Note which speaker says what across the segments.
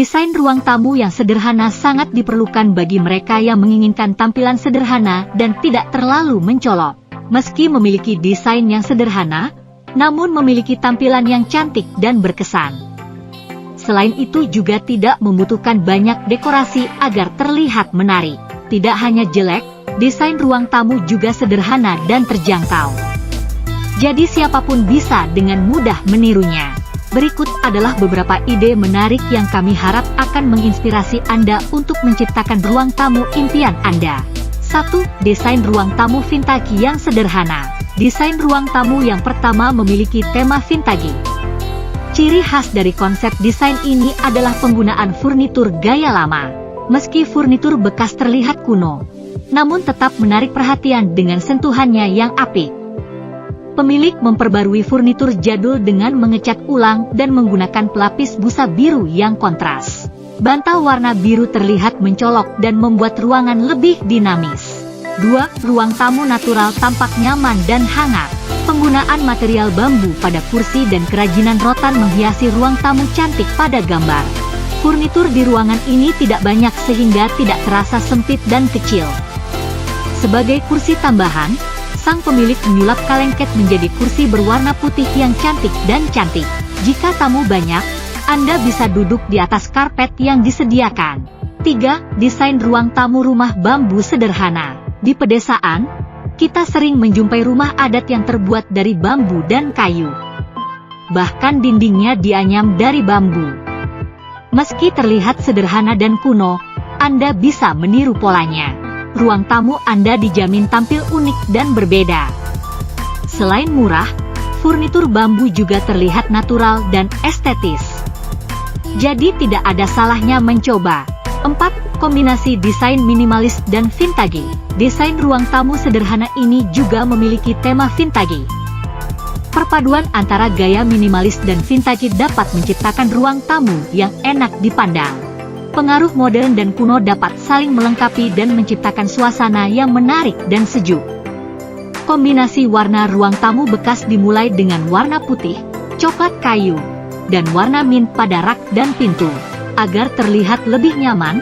Speaker 1: Desain ruang tamu yang sederhana sangat diperlukan bagi mereka yang menginginkan tampilan sederhana dan tidak terlalu mencolok. Meski memiliki desain yang sederhana, namun memiliki tampilan yang cantik dan berkesan. Selain itu juga tidak membutuhkan banyak dekorasi agar terlihat menarik. Tidak hanya jelek, desain ruang tamu juga sederhana dan terjangkau. Jadi siapapun bisa dengan mudah menirunya. Berikut adalah beberapa ide menarik yang kami harap akan menginspirasi Anda untuk menciptakan ruang tamu impian Anda. 1. Desain ruang tamu vintage yang sederhana. Desain ruang tamu yang pertama memiliki tema vintage. Ciri khas dari konsep desain ini adalah penggunaan furnitur gaya lama. Meski furnitur bekas terlihat kuno, namun tetap menarik perhatian dengan sentuhannya yang apik. Pemilik memperbarui furnitur jadul dengan mengecat ulang dan menggunakan pelapis busa biru yang kontras. Bantal warna biru terlihat mencolok dan membuat ruangan lebih dinamis. 2. Ruang tamu natural tampak nyaman dan hangat. Penggunaan material bambu pada kursi dan kerajinan rotan menghiasi ruang tamu cantik pada gambar. Furnitur di ruangan ini tidak banyak sehingga tidak terasa sempit dan kecil. Sebagai kursi tambahan, sang pemilik menyulap kalengket menjadi kursi berwarna putih yang cantik dan cantik. Jika tamu banyak, Anda bisa duduk di atas karpet yang disediakan. 3. Desain ruang tamu rumah bambu sederhana. Di pedesaan, kita sering menjumpai rumah adat yang terbuat dari bambu dan kayu. Bahkan dindingnya dianyam dari bambu. Meski terlihat sederhana dan kuno, Anda bisa meniru polanya. Ruang tamu Anda dijamin tampil unik dan berbeda. Selain murah, furnitur bambu juga terlihat natural dan estetis. Jadi tidak ada salahnya mencoba. 4. Kombinasi desain minimalis dan vintage. Desain ruang tamu sederhana ini juga memiliki tema vintage. Perpaduan antara gaya minimalis dan vintage dapat menciptakan ruang tamu yang enak dipandang. Pengaruh modern dan kuno dapat saling melengkapi dan menciptakan suasana yang menarik dan sejuk. Kombinasi warna ruang tamu bekas dimulai dengan warna putih, coklat kayu, dan warna mint pada rak dan pintu. Agar terlihat lebih nyaman,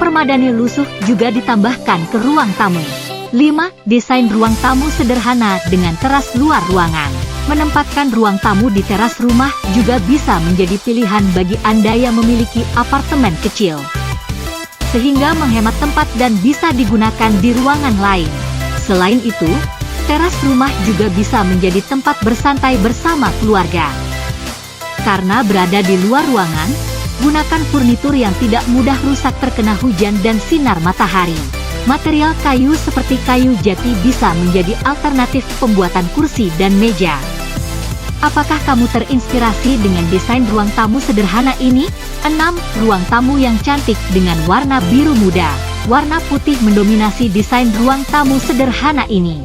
Speaker 1: permadani lusuh juga ditambahkan ke ruang tamu. 5. Desain ruang tamu sederhana dengan teras luar ruangan. Menempatkan ruang tamu di teras rumah juga bisa menjadi pilihan bagi Anda yang memiliki apartemen kecil. Sehingga menghemat tempat dan bisa digunakan di ruangan lain. Selain itu, teras rumah juga bisa menjadi tempat bersantai bersama keluarga. Karena berada di luar ruangan, gunakan furnitur yang tidak mudah rusak terkena hujan dan sinar matahari. Material kayu seperti kayu jati bisa menjadi alternatif pembuatan kursi dan meja. Apakah kamu terinspirasi dengan desain ruang tamu sederhana ini? 6. Ruang tamu yang cantik dengan warna biru muda. Warna putih mendominasi desain ruang tamu sederhana ini.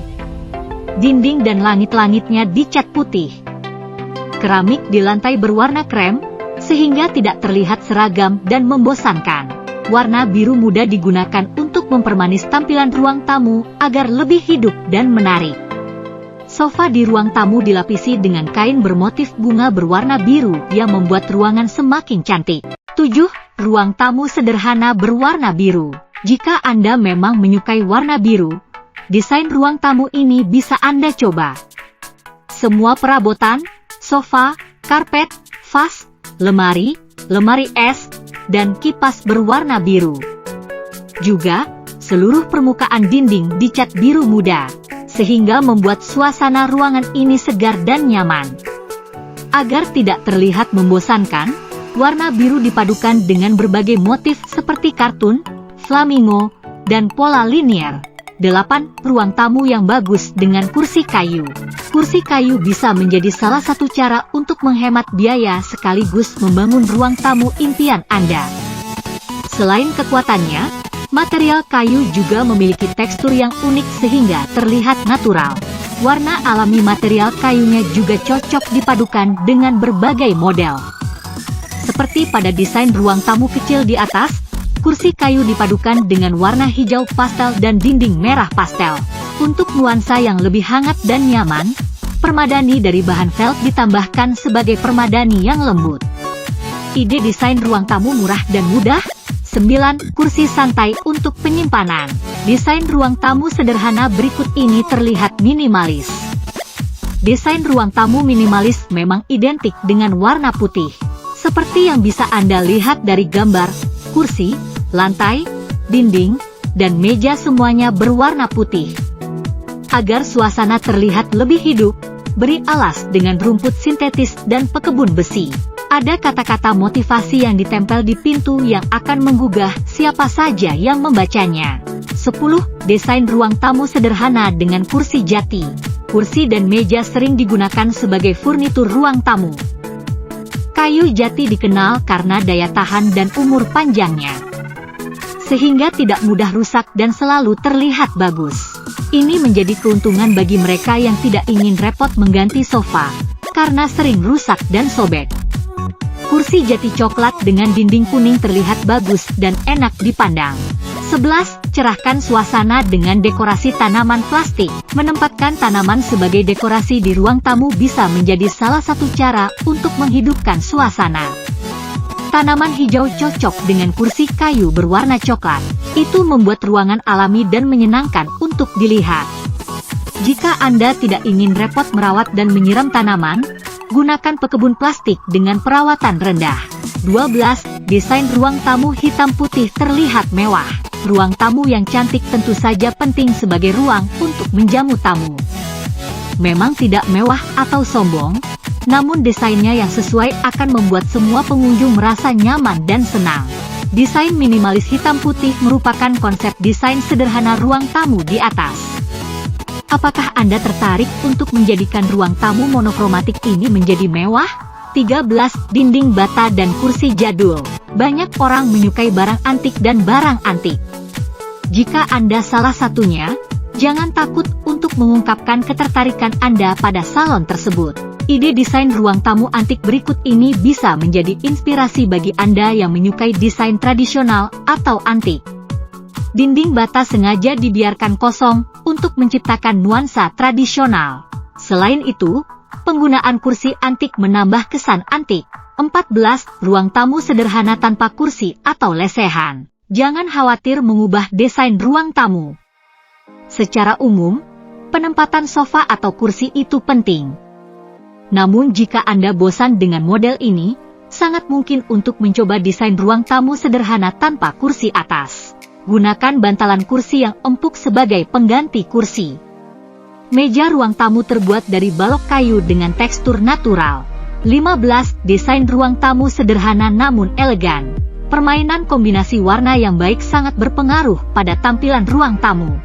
Speaker 1: Dinding dan langit-langitnya dicat putih. Keramik di lantai berwarna krem, sehingga tidak terlihat seragam dan membosankan. Warna biru muda digunakan untuk mempermanis tampilan ruang tamu agar lebih hidup dan menarik. Sofa di ruang tamu dilapisi dengan kain bermotif bunga berwarna biru yang membuat ruangan semakin cantik. 7. Ruang tamu sederhana berwarna biru. Jika Anda memang menyukai warna biru, desain ruang tamu ini bisa Anda coba. Semua perabotan, sofa, karpet, vas, lemari, lemari es, dan kipas berwarna biru. Juga, seluruh permukaan dinding dicat biru muda, sehingga membuat suasana ruangan ini segar dan nyaman. Agar tidak terlihat membosankan, warna biru dipadukan dengan berbagai motif seperti kartun, flamingo, dan pola linier. 8. Ruang tamu yang bagus dengan kursi kayu. Kursi kayu bisa menjadi salah satu cara untuk menghemat biaya sekaligus membangun ruang tamu impian Anda. Selain kekuatannya, material kayu juga memiliki tekstur yang unik sehingga terlihat natural. Warna alami material kayunya juga cocok dipadukan dengan berbagai model. Seperti pada desain ruang tamu kecil di atas, kursi kayu dipadukan dengan warna hijau pastel dan dinding merah pastel. Untuk nuansa yang lebih hangat dan nyaman, permadani dari bahan felt ditambahkan sebagai permadani yang lembut. Ide desain ruang tamu murah dan mudah. 9. Kursi santai untuk penyimpanan. Desain ruang tamu sederhana berikut ini terlihat minimalis. Desain ruang tamu minimalis memang identik dengan warna putih. Seperti yang bisa Anda lihat dari gambar, kursi, lantai, dinding, dan meja semuanya berwarna putih. Agar suasana terlihat lebih hidup, beri alas dengan rumput sintetis dan pekebun besi. Ada kata-kata motivasi yang ditempel di pintu yang akan menggugah siapa saja yang membacanya. 10. Desain ruang tamu sederhana dengan kursi jati. Kursi dan meja sering digunakan sebagai furnitur ruang tamu. Kayu jati dikenal karena daya tahan dan umur panjangnya, sehingga tidak mudah rusak dan selalu terlihat bagus. Ini menjadi keuntungan bagi mereka yang tidak ingin repot mengganti sofa, karena sering rusak dan sobek. Kursi jati coklat dengan dinding kuning terlihat bagus dan enak dipandang. 11. Cerahkan suasana dengan dekorasi tanaman plastik. Menempatkan tanaman sebagai dekorasi di ruang tamu bisa menjadi salah satu cara untuk menghidupkan suasana. Tanaman hijau cocok dengan kursi kayu berwarna coklat. Itu membuat ruangan alami dan menyenangkan untuk dilihat. Jika Anda tidak ingin repot merawat dan menyiram tanaman, gunakan pekebun plastik dengan perawatan rendah. 12. Desain ruang tamu hitam putih terlihat mewah. Ruang tamu yang cantik tentu saja penting sebagai ruang untuk menjamu tamu. Memang tidak mewah atau sombong, namun desainnya yang sesuai akan membuat semua pengunjung merasa nyaman dan senang. Desain minimalis hitam putih merupakan konsep desain sederhana ruang tamu di atas. Apakah Anda tertarik untuk menjadikan ruang tamu monokromatik ini menjadi mewah? 13. Dinding bata dan kursi jadul. Banyak orang menyukai barang antik dan barang antik. Jika Anda salah satunya, jangan takut untuk mengungkapkan ketertarikan Anda pada salon tersebut. Ide desain ruang tamu antik berikut ini bisa menjadi inspirasi bagi Anda yang menyukai desain tradisional atau antik. Dinding bata sengaja dibiarkan kosong untuk menciptakan nuansa tradisional. Selain itu, penggunaan kursi antik menambah kesan antik. 14. Ruang tamu sederhana tanpa kursi atau lesehan. Jangan khawatir mengubah desain ruang tamu. Secara umum, penempatan sofa atau kursi itu penting. Namun jika Anda bosan dengan model ini, sangat mungkin untuk mencoba desain ruang tamu sederhana tanpa kursi atas. Gunakan bantalan kursi yang empuk sebagai pengganti kursi. Meja ruang tamu terbuat dari balok kayu dengan tekstur natural. 15. Desain ruang tamu sederhana namun elegan. Permainan kombinasi warna yang baik sangat berpengaruh pada tampilan ruang tamu.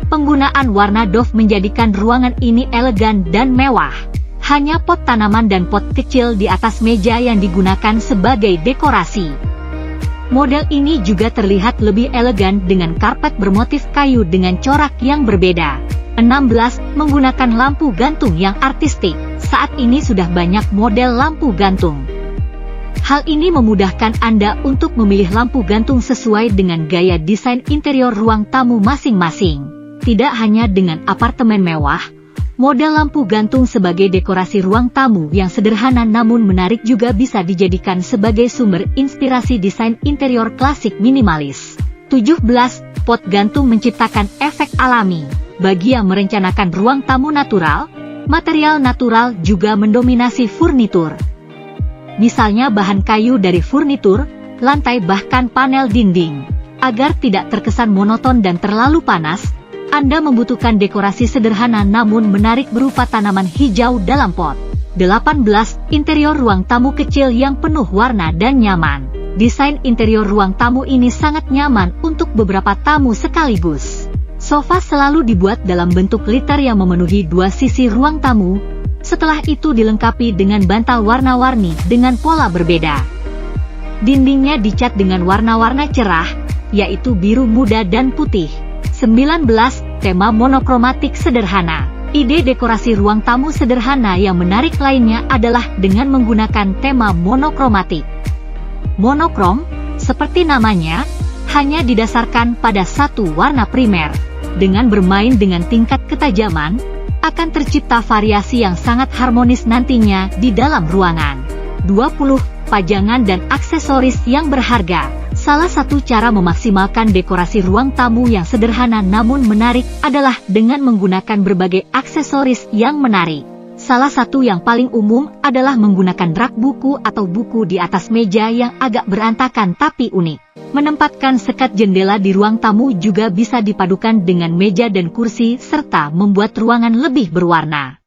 Speaker 1: Penggunaan warna doff menjadikan ruangan ini elegan dan mewah. Hanya pot tanaman dan pot kecil di atas meja yang digunakan sebagai dekorasi. Model ini juga terlihat lebih elegan dengan karpet bermotif kayu dengan corak yang berbeda. 16. Menggunakan lampu gantung yang artistik. Saat ini sudah banyak model lampu gantung. Hal ini memudahkan Anda untuk memilih lampu gantung sesuai dengan gaya desain interior ruang tamu masing-masing. Tidak hanya dengan apartemen mewah, model lampu gantung sebagai dekorasi ruang tamu yang sederhana namun menarik juga bisa dijadikan sebagai sumber inspirasi desain interior klasik minimalis. 17. Pot gantung menciptakan efek alami. Bagi yang merencanakan ruang tamu natural, material natural juga mendominasi furnitur. Misalnya bahan kayu dari furnitur, lantai bahkan panel dinding. Agar tidak terkesan monoton dan terlalu panas, Anda membutuhkan dekorasi sederhana namun menarik berupa tanaman hijau dalam pot. 18. Interior ruang tamu kecil yang penuh warna dan nyaman. Desain interior ruang tamu ini sangat nyaman untuk beberapa tamu sekaligus. Sofa selalu dibuat dalam bentuk liter yang memenuhi dua sisi ruang tamu. Setelah itu dilengkapi dengan bantal warna-warni dengan pola berbeda. Dindingnya dicat dengan warna-warna cerah, yaitu biru muda dan putih. 19. Tema monokromatik sederhana. Ide dekorasi ruang tamu sederhana yang menarik lainnya adalah dengan menggunakan tema monokromatik. Monokrom, seperti namanya, hanya didasarkan pada satu warna primer. Dengan bermain dengan tingkat ketajaman, akan tercipta variasi yang sangat harmonis nantinya di dalam ruangan. 20. pajangan dan aksesoris yang berharga. Salah satu cara memaksimalkan dekorasi ruang tamu yang sederhana namun menarik adalah dengan menggunakan berbagai aksesoris yang menarik. Salah satu yang paling umum adalah menggunakan rak buku atau buku di atas meja yang agak berantakan tapi unik. Menempatkan sekat jendela di ruang tamu juga bisa dipadukan dengan meja dan kursi serta membuat ruangan lebih berwarna.